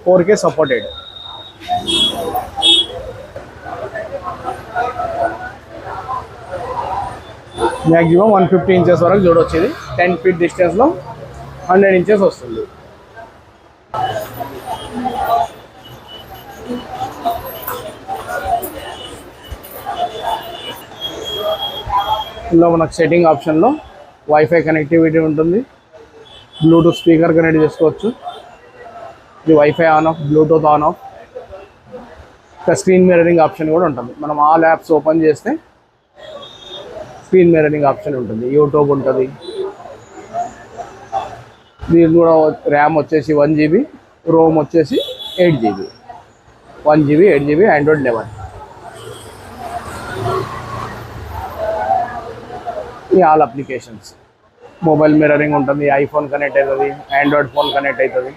4K supported. Maximum 150 inches వరకు చూడవచ్చు. ఇది 10 feet డిస్టెన్స్లో 100 ఇంచెస్ వస్తుంది. ఇందులో మనకు సెట్టింగ్ ఆప్షన్లో వైఫై కనెక్టివిటీ ఉంటుంది, బ్లూటూత్ స్పీకర్ కనెక్ట్ చేసుకోవచ్చు. ఇది wifi on off, Bluetooth on off. ఇంకా స్క్రీన్ మిర్రరింగ్ ఆప్షన్ కూడా ఉంటుంది. మనం ఆల్ యాప్స్ ఓపెన్ చేస్తే స్క్రీన్ మిర్రరింగ్ ఆప్షన్ ఉంటుంది. యూట్యూబ్ ఉంటుంది. దీని కూడా ర్యామ్ వచ్చేసి 1 GB, రోమ్ వచ్చేసి 8 GB. 1 GB, 8 GB, Android 11. ఈ ఆల్ అప్లికేషన్స్. మొబైల్ మిర్రరింగ్ ఉంటుంది, ఐఫోన్ కనెక్ట్ అవుతుంది, ఆండ్రాయిడ్ ఫోన్ కనెక్ట్ అవుతుంది.